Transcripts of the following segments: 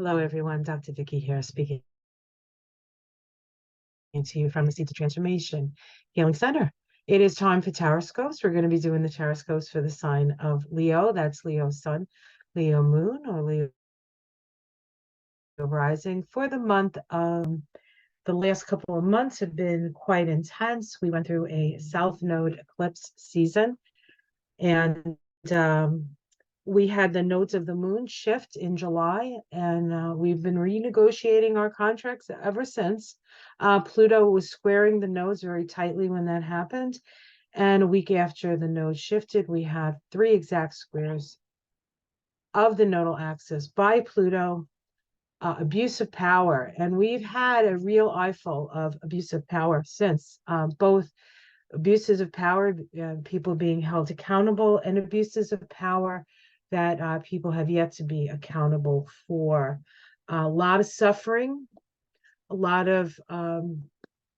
Hello, everyone. Dr. Vicky here, speaking to you from the Seeds of Transformation Healing Center. It is time for Taroscopes. We're going to be doing the Taroscopes for the sign of Leo. That's Leo Sun, Leo Moon, or Leo Rising. For the month, the last couple of months have been quite intense. We went through a South Node eclipse season, and we had the nodes of the moon shift in July, and we've been renegotiating our contracts ever since. Pluto was squaring the nodes very tightly when that happened. And a week after the node shifted, we had 3 exact squares of the nodal axis by Pluto, abuse of power. And we've had a real eyeful of abuse of power since, both abuses of power, people being held accountable, and abuses of power that people have yet to be accountable for. A lot of suffering, a lot of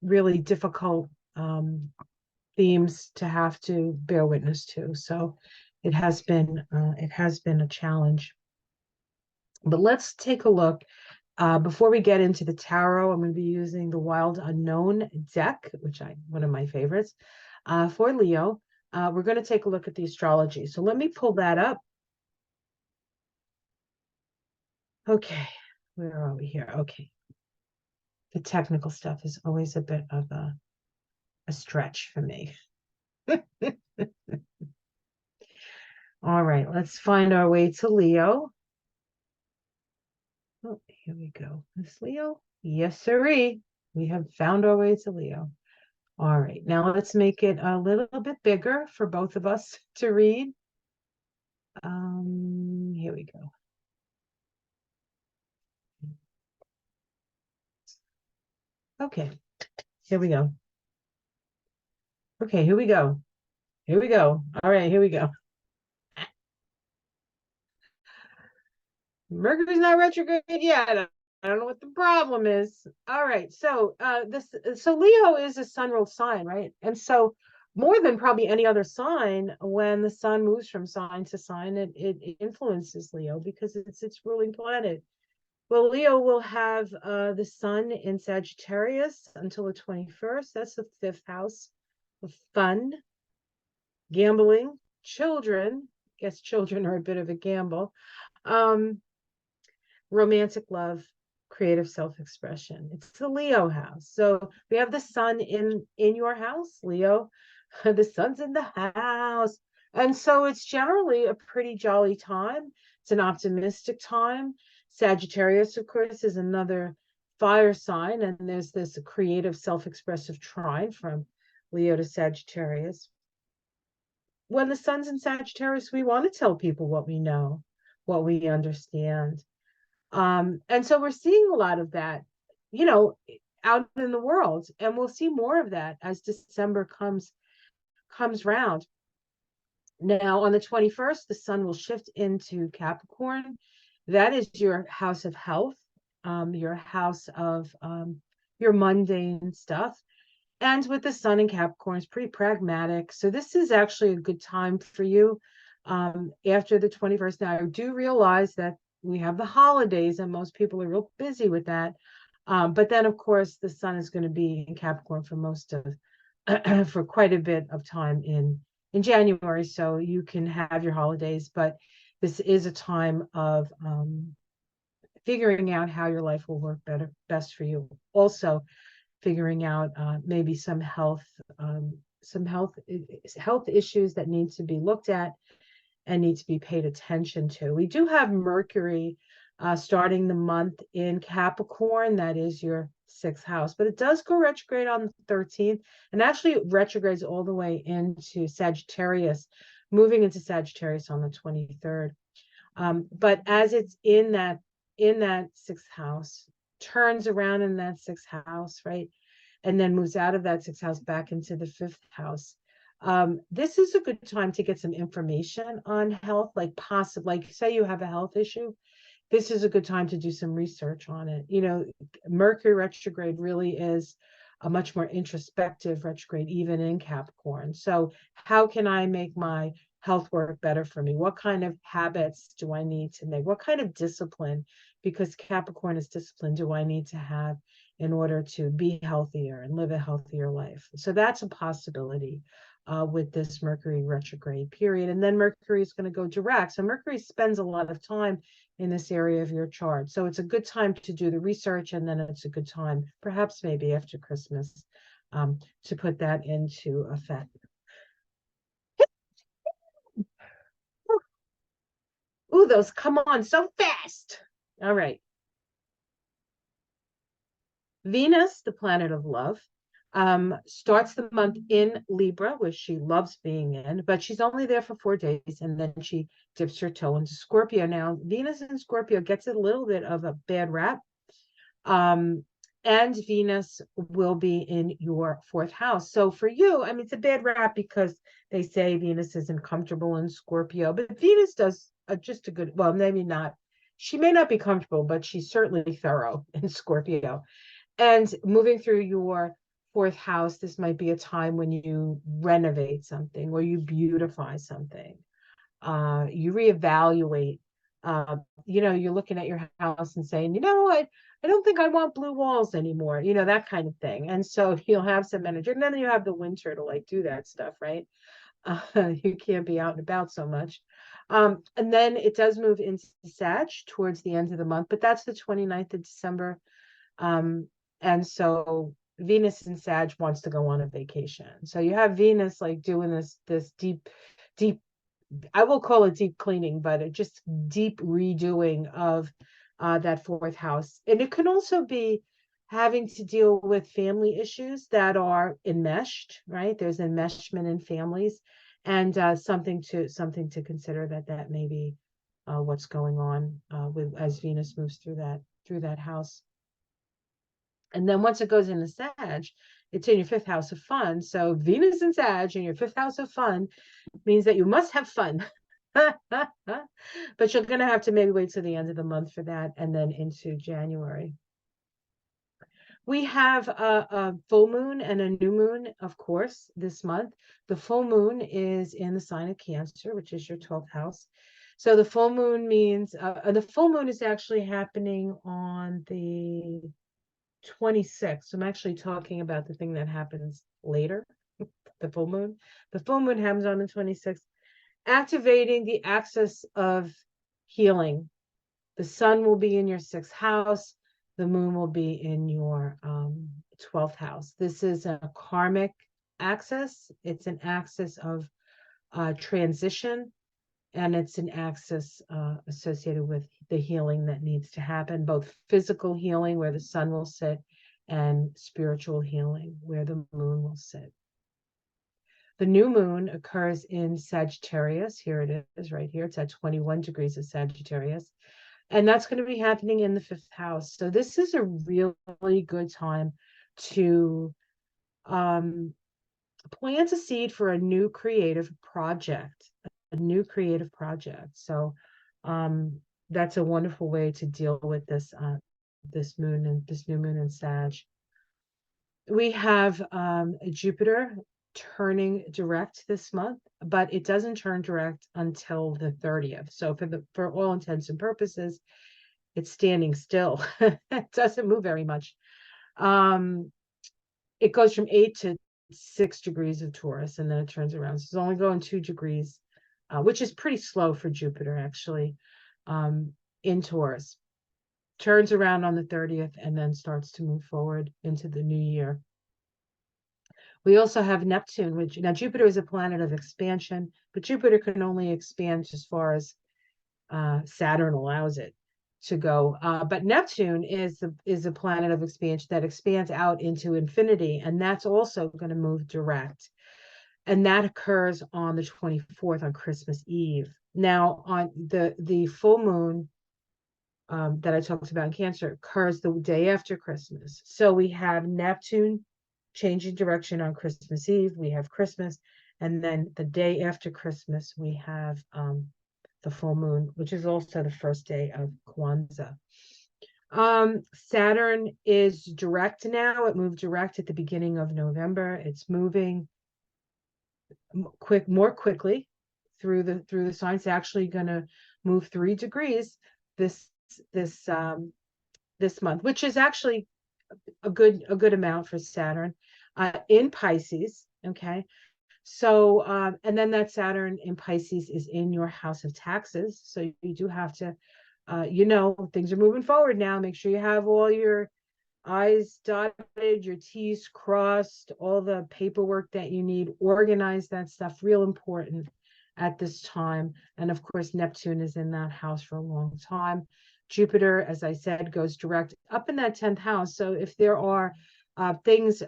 really difficult themes to have to bear witness to. So it has been a challenge. But let's take a look. Before we get into the tarot, I'm going to be using the Wild Unknown deck, which one of my favorites, for Leo. We're going to take a look at the astrology. So let me pull that up. Okay, where are we here? Okay. The technical stuff is always a bit of a stretch for me. All right, let's find our way to Leo. Oh, here we go. Is Leo? Yes, sirree. We have found our way to Leo. All right, now let's make it a little bit bigger for both of us to read. Here we go. Okay, here we go. Okay, here we go. Here we go. All right, here we go. Mercury's not retrograde yet. I don't know what the problem is. All right, so so Leo is a sun ruled sign, right? And so more than probably any other sign, when the sun moves from sign to sign, it influences Leo because it's its ruling planet. Well, Leo will have the sun in Sagittarius until the 21st. That's the 5th house of fun, gambling, children. I guess children are a bit of a gamble. Romantic love, creative self-expression. It's the Leo house. So we have the sun in your house, Leo. The sun's in the house. And so it's generally a pretty jolly time. It's an optimistic time. Sagittarius, of course, is another fire sign, and there's this creative self-expressive trine from Leo to Sagittarius. When the sun's in Sagittarius, we want to tell people what we know, what we understand. And so we're seeing a lot of that, out in the world, and we'll see more of that as December comes round. Now, on the 21st, the sun will shift into Capricorn. That is your house of health, your house of your mundane stuff. And with the sun in Capricorn, it's pretty pragmatic. So this is actually a good time for you after the 21st. Now, I do realize that we have the holidays and most people are real busy with that. But then, of course, the sun is going to be in Capricorn for most of, for quite a bit of time in January. So you can have your holidays, but this is a time of figuring out how your life will work best for you. Also, figuring out maybe some health issues that need to be looked at and need to be paid attention to. We do have Mercury starting the month in Capricorn. That is your 6th house, but it does go retrograde on the 13th, and actually it retrogrades all the way into Sagittarius, moving into Sagittarius on the 23rd. But as it's in that 6th house, turns around in that 6th house, right? And then moves out of that 6th house back into the 5th house. This is a good time to get some information on health, like say you have a health issue. This is a good time to do some research on it. Mercury retrograde really is a much more introspective retrograde, even in Capricorn. So how can I make my health work better for me? What kind of habits do I need to make? What kind of discipline, because Capricorn is discipline, do I need to have in order to be healthier and live a healthier life? So that's a possibility with this Mercury retrograde period. And then Mercury is going to go direct. So Mercury spends a lot of time in this area of your chart. So it's a good time to do the research, and then it's a good time, perhaps maybe after Christmas, to put that into effect. Ooh, those come on so fast. All right. Venus, the planet of love, starts the month in Libra, which she loves being in, but she's only there for 4 days, and then she dips her toe into Scorpio. Now, Venus in Scorpio gets a little bit of a bad rap. And Venus will be in your fourth house. So for you, I mean, it's a bad rap because they say Venus isn't comfortable in Scorpio, but Venus does just a good, well, maybe not. She may not be comfortable, but she's certainly thorough in Scorpio. And moving through your fourth house, this might be a time when you renovate something or you beautify something. You reevaluate. You're looking at your house and saying, you know what, I don't think I want blue walls anymore, that kind of thing. And so you'll have some energy. And then you have the winter to like do that stuff, right? You can't be out and about so much. And then it does move into Sag towards the end of the month, but that's the 29th of December. And so Venus in Sag wants to go on a vacation. So you have Venus like doing this deep, I will call it deep cleaning, but it just deep redoing of that fourth house. And it can also be having to deal with family issues that are enmeshed, right? There's enmeshment in families, and something to consider that may be what's going on with as Venus moves through that house. And then once it goes into Sag, it's in your fifth house of fun. So Venus in Sag in your fifth house of fun means that you must have fun. But you're going to have to maybe wait till the end of the month for that, and then into January. We have a full moon and a new moon, of course, this month. The full moon is in the sign of Cancer, which is your 12th house. So the full moon means, the full moon is actually happening on the 26th. I'm actually talking about the thing that happens later, the full moon. The full moon happens on the 26th, activating the axis of healing. The sun will be in your 6th house. The moon will be in your 12th house. This is a karmic axis. It's an axis of transition, and it's an axis associated with the healing that needs to happen, both physical healing, where the sun will sit, and spiritual healing, where the moon will sit. The new moon occurs in Sagittarius. Here it is right here. It's at 21 degrees of Sagittarius. And that's going to be happening in the 5th house. So this is a really good time to plant a seed for a new creative project. So that's a wonderful way to deal with this moon and this new moon in Sag. We have Jupiter turning direct this month, but it doesn't turn direct until the 30th. So for all intents and purposes, it's standing still. It doesn't move very much. It goes from 8 to 6 degrees of Taurus, and then it turns around. So it's only going 2 degrees, which is pretty slow for Jupiter, actually, in Taurus. Turns around on the 30th and then starts to move forward into the new year. We also have Neptune, which now Jupiter is a planet of expansion, but Jupiter can only expand as far as Saturn allows it to go. But Neptune is a planet of expansion that expands out into infinity, and that's also going to move direct. And that occurs on the 24th, on Christmas Eve. Now, on the full moon that I talked about in Cancer occurs the day after Christmas. So we have Neptune changing direction on Christmas Eve. We have Christmas, and then the day after Christmas, we have the full moon, which is also the first day of Kwanzaa. Saturn is direct now. It moved direct at the beginning of November. It's moving more quickly through the sign. It's actually going to move 3 degrees this this um this month, which is actually a good amount for Saturn in Pisces. Okay. So, and then that Saturn in Pisces is in your house of taxes. So you do have to, things are moving forward now. Make sure you have all your I's dotted, your T's crossed, all the paperwork that you need, organize that stuff, real important at this time. And of course, Neptune is in that house for a long time. Jupiter, as I said, goes direct up in that 10th house. So if there are things,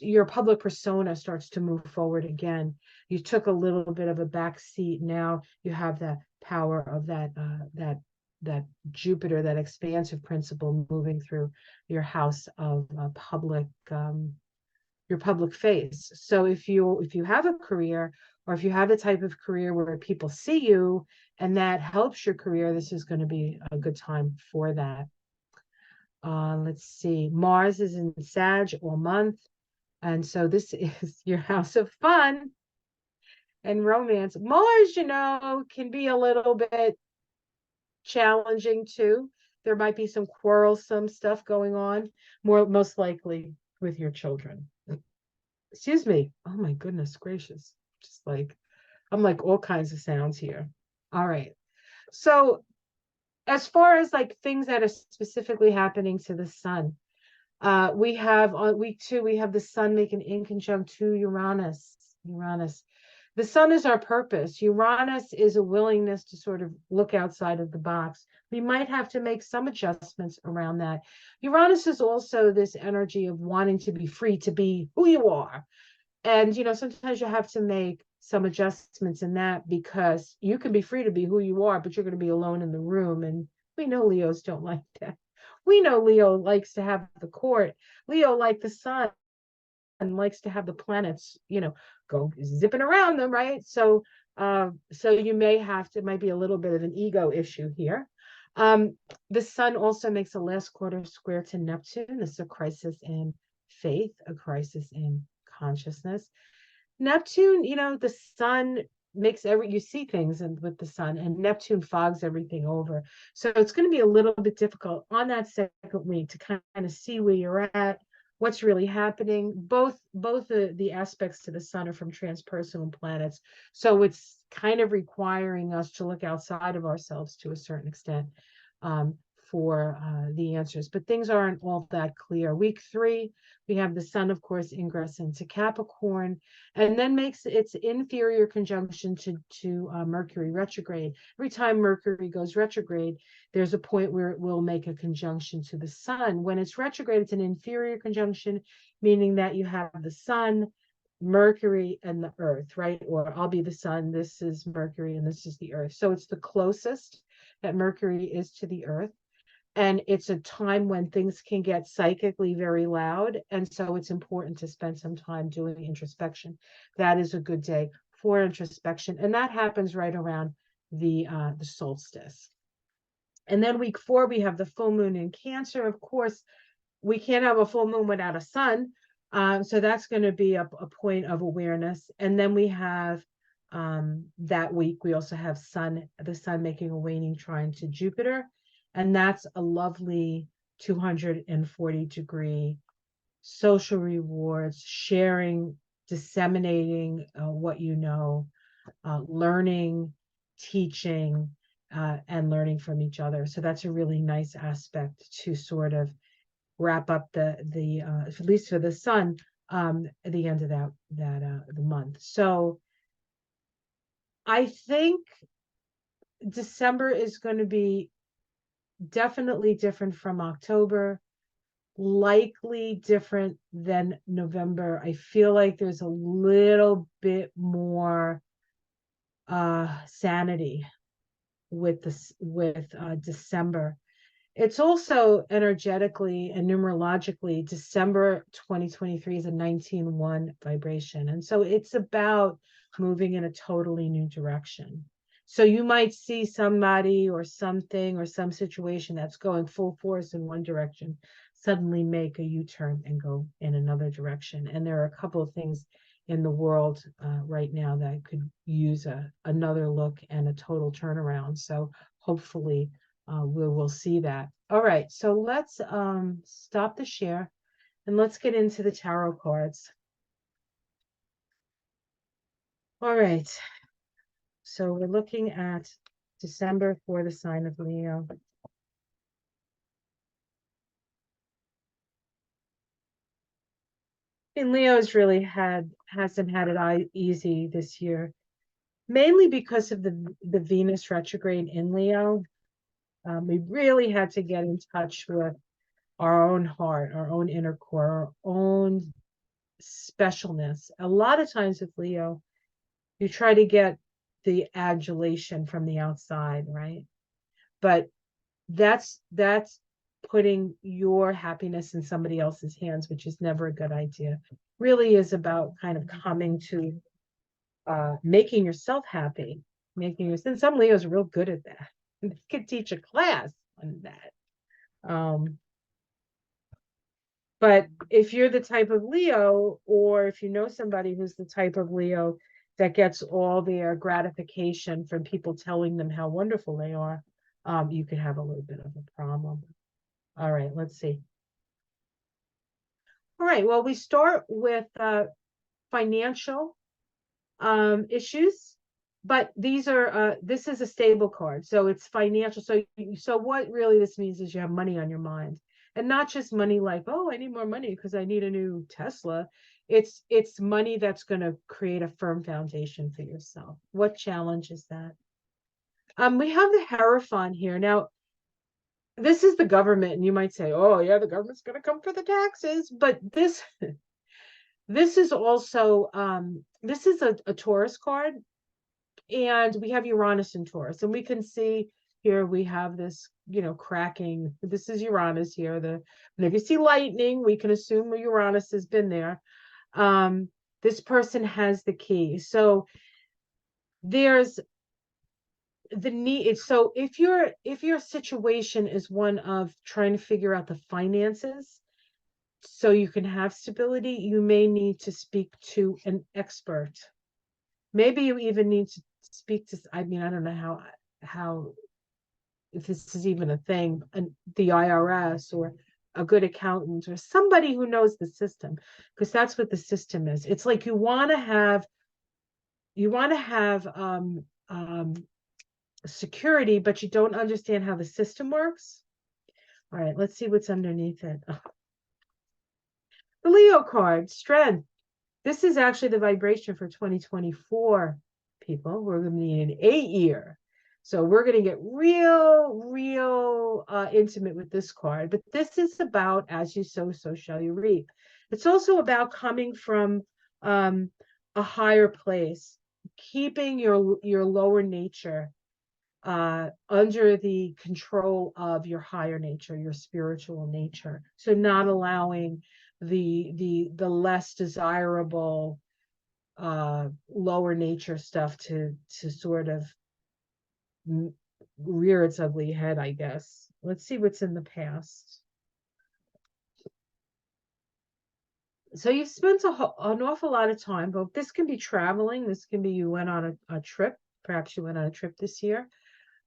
your public persona starts to move forward again. You took a little bit of a back seat. Now you have the power of that Jupiter, that expansive principle moving through your house of your public face. So if you have a career, or if you have the type of career where people see you and that helps your career, this is going to be a good time for that. Let's see. Mars is in Sag all month. And so this is your house of fun and romance. Mars, can be a little bit challenging too. There might be some quarrelsome stuff going on, most likely with your children. Excuse me. Oh my goodness gracious. I'm like all kinds of sounds here. All right. So as far as like things that are specifically happening to the sun, we have on week 2, we have the sun making in conjunct to Uranus. The sun is our purpose. Uranus is a willingness to sort of look outside of the box. We might have to make some adjustments around that. Uranus is also this energy of wanting to be free to be who you are. And, sometimes you have to make some adjustments in that, because you can be free to be who you are, but you're going to be alone in the room. And we know Leos don't like that. We know Leo likes to have the court. Leo, like the sun, likes to have the planets, go zipping around them, right? So you it might be a little bit of an ego issue here. The sun also makes a last quarter square to Neptune. This is a crisis in faith, a crisis in consciousness. Neptune, the sun makes you see things with the sun, and Neptune fogs everything over. So it's going to be a little bit difficult on that second week to kind of see where you're at, what's really happening. Both the aspects to the sun are from transpersonal planets. So it's kind of requiring us to look outside of ourselves to a certain extent. For the answers, but things aren't all that clear. Week 3, we have the sun, of course, ingress into Capricorn, and then makes its inferior conjunction to Mercury retrograde. Every time Mercury goes retrograde, there's a point where it will make a conjunction to the sun. When it's retrograde, it's an inferior conjunction, meaning that you have the sun, Mercury, and the Earth, right? Or I'll be the sun, this is Mercury, and this is the Earth. So it's the closest that Mercury is to the Earth. And it's a time when things can get psychically very loud. And so it's important to spend some time doing introspection. That is a good day for introspection. And that happens right around the solstice. And then week 4, we have the full moon in Cancer. Of course, we can't have a full moon without a sun. So that's going to be a point of awareness. And then we have that week, we also have the sun making a waning trine to Jupiter. And that's a lovely 240-degree social rewards, sharing, disseminating what you know, learning, teaching, and learning from each other. So that's a really nice aspect to sort of wrap up the at least for the sun, at the end of the month. So I think December is going to be definitely different from October, likely different than November. I feel like there's a little bit more sanity with December. It's also energetically and numerologically, December 2023 is a 19-1 vibration. And so it's about moving in a totally new direction. So you might see somebody or something or some situation that's going full force in one direction suddenly make a U-turn and go in another direction. And there are a couple of things in the world right now that could use another look and a total turnaround. So hopefully we will see that. All right, so let's stop the share and let's get into the tarot cards. All right, so we're looking at December for the sign of Leo. And Leo's really hasn't had it easy this year, mainly because of the Venus retrograde in Leo. We really had to get in touch with our own heart, our own inner core, our own specialness. A lot of times with Leo, you try to get the adulation from the outside, right? But that's putting your happiness in somebody else's hands, which is never a good idea. Really is about kind of coming to making yourself happy, making yourself. And some Leos are real good at that. They could teach a class on that. But if you're the type of Leo, or if you know somebody who's the type of Leo that gets all their gratification from people telling them how wonderful they are, you could have a little bit of a problem. All right, let's see. All right, well, we start with financial issues, but these are this is a stable card, so it's financial. So what really this means is you have money on your mind, and not just money like, oh, I need more money because I need a new Tesla. It's money that's going to create a firm foundation for yourself. What challenge is that? We have the Hierophant here. Now, this is the government, and you might say, oh yeah, the government's going to come for the taxes, but this is also this is a Taurus card, and we have Uranus in Taurus, and we can see here we have this, cracking. This is Uranus here. And if you see lightning, we can assume Uranus has been there. This person has the key. So there's the need. So if your situation is one of trying to figure out the finances so you can have stability, you may need to speak to an expert. Maybe you even need to speak to, I mean, I don't know how if this is even a thing, the IRS or a good accountant or somebody who knows the system, because that's what the system is. It's like you want to have security, but you don't understand how the system works. All right, let's see what's underneath it. The Leo card, strength. This is actually the vibration for 2024, people. We're going to be in an 8-year. So we're going to get real intimate with this card. But this is about, as you sow, so shall you reap. It's also about coming from a higher place, keeping your lower nature under the control of your higher nature, your spiritual nature. So not allowing the less desirable lower nature stuff to sort of rear its ugly head, I guess. Let's see what's in the past. So you've spent an awful lot of time, but this can be traveling. This can be you went on a trip. Perhaps you went on a trip this year.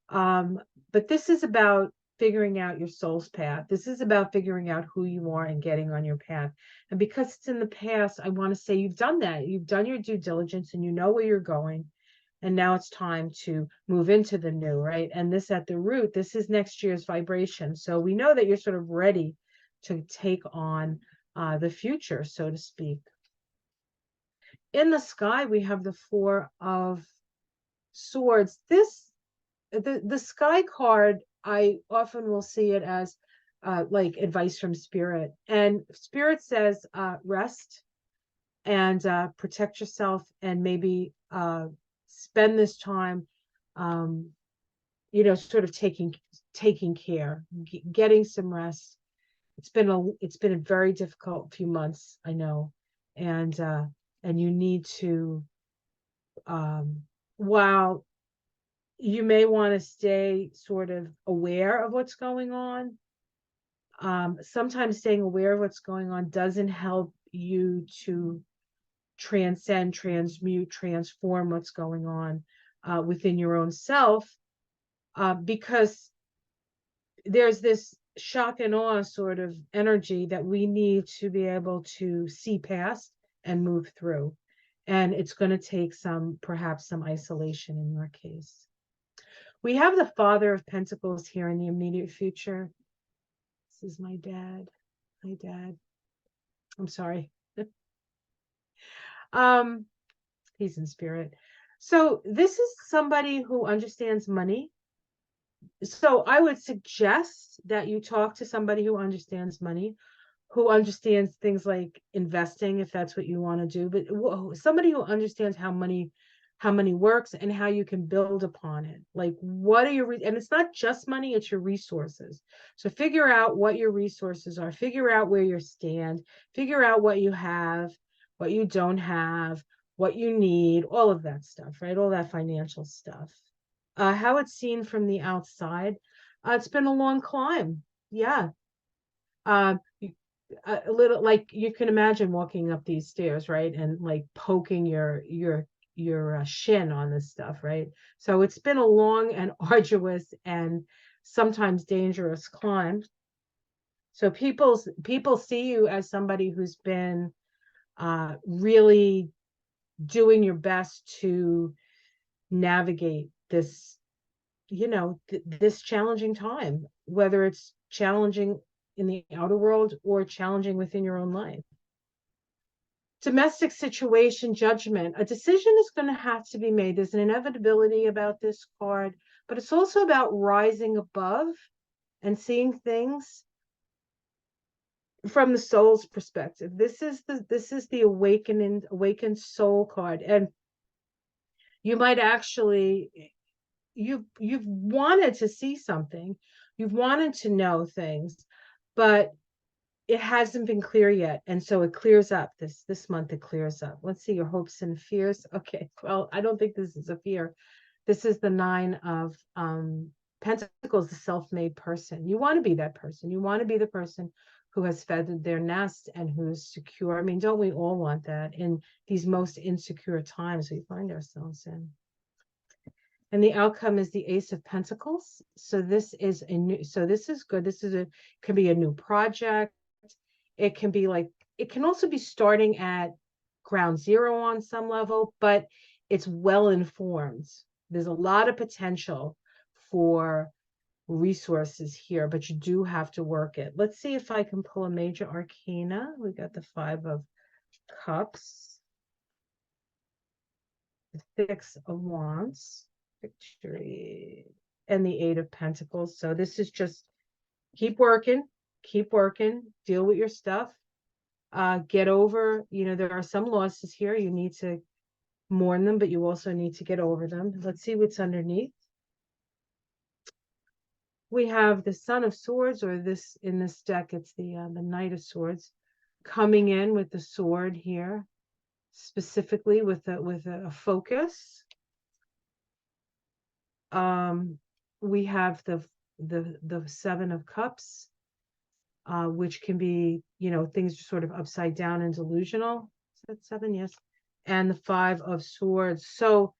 But this is about figuring out your soul's path. This is about figuring out who you are and getting on your path. And because it's in the past, I want to say you've done that. You've done your due diligence and you know where you're going. And now it's time to move into the new, right? And this at the root, this is next year's vibration. So we know that you're sort of ready to take on the future, so to speak. In the sky, we have the Four of Swords. The sky card, I often will see it as like advice from spirit, and spirit says rest and protect yourself, and maybe spend this time sort of taking care, getting some rest. It's been a very difficult few months, I know, and you need to while you may want to stay sort of aware of what's going on. Sometimes staying aware of what's going on doesn't help you to transcend, transmute, transform what's going on within your own self, because there's this shock and awe sort of energy that we need to be able to see past and move through. And it's going to take perhaps some isolation in your case. We have the Father of Pentacles here in the immediate future. This is my dad. My dad. I'm sorry. um, he's in spirit. So this is somebody who understands money. So I would suggest that you talk to somebody who understands money, who understands things like investing, if that's what you want to do, but somebody who understands how money works and how you can build upon it. Like, what are your, and it's not just money, it's your resources. So figure out what your resources are, figure out where you stand, figure out what you have, what you don't have, what you need, all of that stuff, right? All that financial stuff. How it's seen from the outside, it's been a long climb. Yeah. Um, a little, like, you can imagine walking up these stairs, right, and like poking your shin on this stuff, right? So it's been a long and arduous and sometimes dangerous climb. So people see you as somebody who's been really doing your best to navigate this, this challenging time, whether it's challenging in the outer world or challenging within your own life. Domestic situation, judgment. A decision is going to have to be made. There's an inevitability about this card, but it's also about rising above and seeing things from the soul's perspective. This is the awakened soul card, and you might actually, you've wanted to see something, you've wanted to know things, but it hasn't been clear yet, and so it clears up this month. It clears up. Let's see, your hopes and fears. Okay, well, I don't think this is a fear. This is the Nine of Pentacles, the self-made person. You want to be that person. You want to be the person who has feathered their nest and who's secure. I mean, don't we all want that in these most insecure times we find ourselves in? And the outcome is the Ace of Pentacles. So this is this is good. Could be a new project. It can be like, it can also be starting at ground zero on some level, but it's well informed. There's a lot of potential for resources here, but you do have to work it. Let's see if I can pull a major arcana. We got the Five of Cups, the Six of Wands, victory, and the Eight of Pentacles. So this is just keep working, deal with your stuff, get over, there are some losses here. You need to mourn them, but you also need to get over them. Let's see what's underneath. We have the Son of Swords, or in this deck, it's the Knight of Swords, coming in with the sword here, specifically with a focus. We have the Seven of Cups, which can be, things sort of upside down and delusional. Is that seven? Yes. And the Five of Swords. So,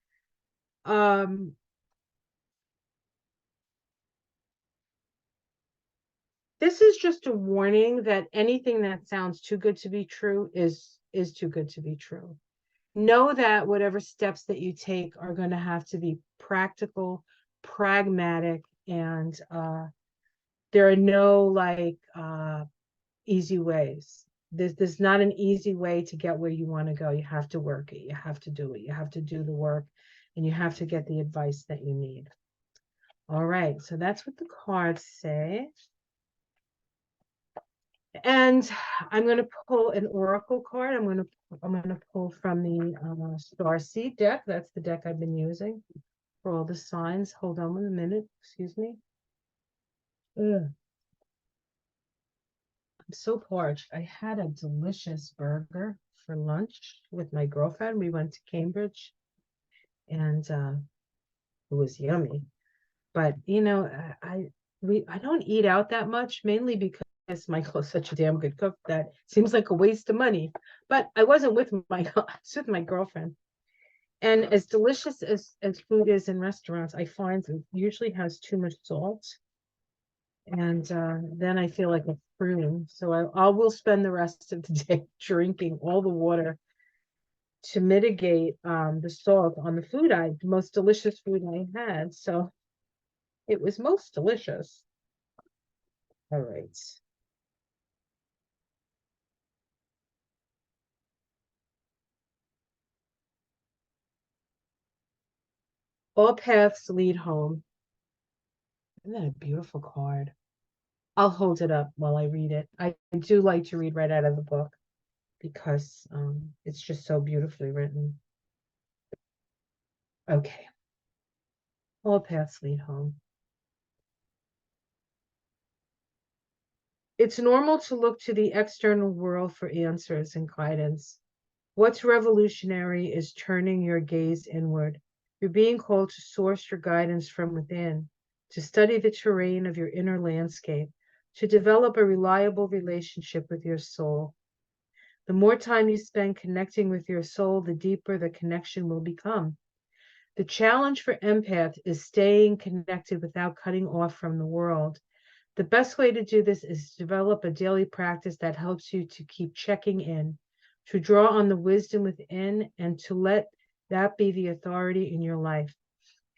this is just a warning that anything that sounds too good to be true is too good to be true. Know that whatever steps that you take are going to have to be practical, pragmatic, and there are no easy ways. There's not an easy way to get where you want to go. You have to work it. You have to do it. You have to do the work, and you have to get the advice that you need. All right, so that's what the cards say. And I'm going to pull an oracle card. I'm going to pull from the Starseed deck. That's the deck I've been using for all the signs. Hold on a minute. Excuse me. Ugh. I'm so parched. I had a delicious burger for lunch with my girlfriend. We went to Cambridge, and It was yummy. But I don't eat out that much, mainly because Michael is such a damn good cook that seems like a waste of money. But I wasn't with my I was with my girlfriend. And as delicious as food is in restaurants, I find it usually has too much salt. And then I feel like a prune. So I will spend the rest of the day drinking all the water to mitigate the salt on the food the most delicious food I had. So it was most delicious. All right. All paths lead home. Isn't that a beautiful card? I'll hold it up while I read it. I do like to read right out of the book because it's just so beautifully written. Okay. All paths lead home. It's normal to look to the external world for answers and guidance. What's revolutionary is turning your gaze inward. You're being called to source your guidance from within, to study the terrain of your inner landscape, to develop a reliable relationship with your soul. The more time you spend connecting with your soul, the deeper the connection will become. The challenge for empath is staying connected without cutting off from the world. The best way to do this is to develop a daily practice that helps you to keep checking in, to draw on the wisdom within, and to let that be the authority in your life.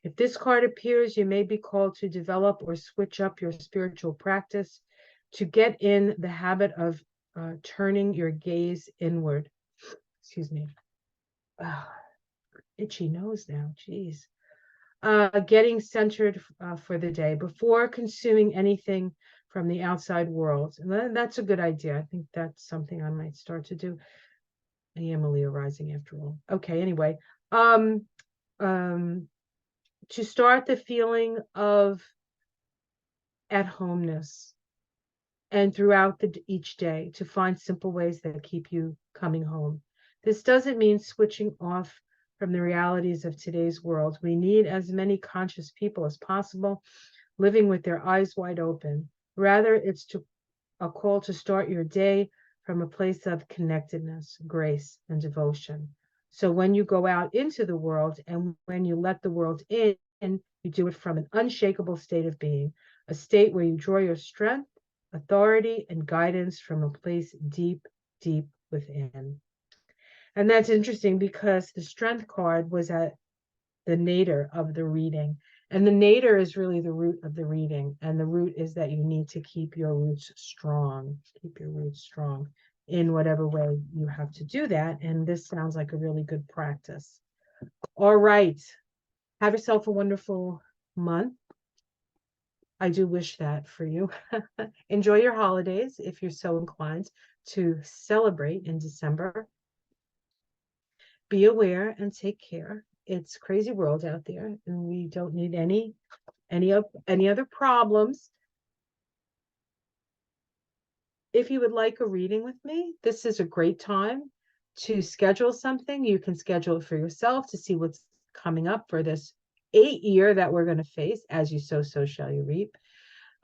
If this card appears, you may be called to develop or switch up your spiritual practice to get in the habit of turning your gaze inward. Excuse me. Oh, itchy nose now. Jeez. Getting centered for the day before consuming anything from the outside world. And that's a good idea. I think that's something I might start to do. I am a Leo rising after all. Okay, anyway. Um, um, to start the feeling of at homeness and throughout each day to find simple ways that keep you coming home. This doesn't mean switching off from the realities of today's world. We need as many conscious people as possible living with their eyes wide open. Rather, it's a call to start your day from a place of connectedness, grace, and devotion. So when you go out into the world and when you let the world in, you do it from an unshakable state of being, a state where you draw your strength, authority, and guidance from a place deep, deep within. And that's interesting because the strength card was at the nadir of the reading. And the nadir is really the root of the reading. And the root is that you need to keep your roots strong, keep your roots strong in whatever way you have to do that. And this sounds like a really good practice. All right. Have yourself a wonderful month. I do wish that for you. Enjoy your holidays if you're so inclined to celebrate in December. Be aware and take care. It's a crazy world out there, and we don't need any other problems. If you would like a reading with me, this is a great time to schedule something. You can schedule it for yourself to see what's coming up for this 8 year that we're going to face. As you sow, so shall you reap.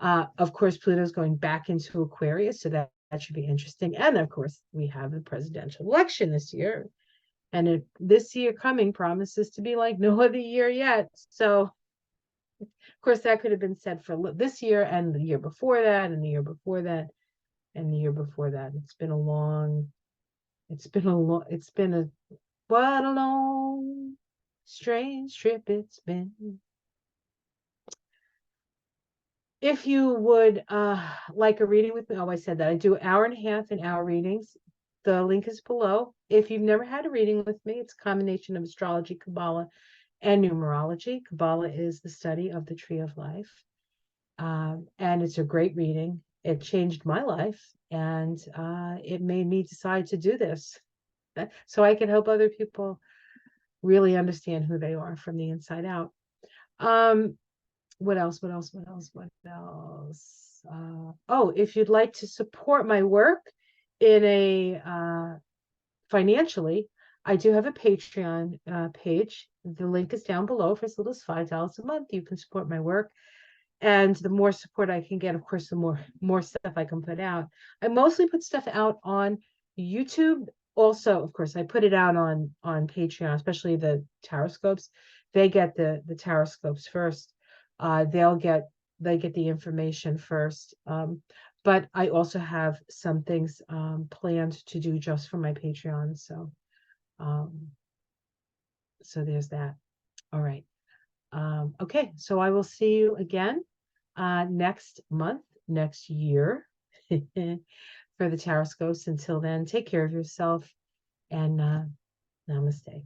Of course, Pluto's going back into Aquarius, so that should be interesting. And of course, we have the presidential election this year. And this year coming promises to be like no other year yet. So, of course, that could have been said for this year and the year before that, and the year before that, and the year before that. It's been a what a long, strange trip it's been. If you would like a reading with me, oh, I said that I do 1.5 hour and hour readings. The link is below. If you've never had a reading with me, it's a combination of astrology, Kabbalah, and numerology. Kabbalah is the study of the tree of life. And it's a great reading. It changed my life, and it made me decide to do this so I can help other people really understand who they are from the inside out. What else? Oh, if you'd like to support my work in a financially, I do have a Patreon page. The link is down below. For as little as $5 a month, you can support my work. And the more support I can get, of course, the more stuff I can put out. I mostly put stuff out on YouTube. Also, of course, I put it out on Patreon, especially the Taroscopes. They get the Taroscopes first. They get the information first. But I also have some things planned to do just for my Patreon. Um, so there's that. All right. Okay, so I will see you again next month, next year for the Taroscopes. Until then, take care of yourself and namaste.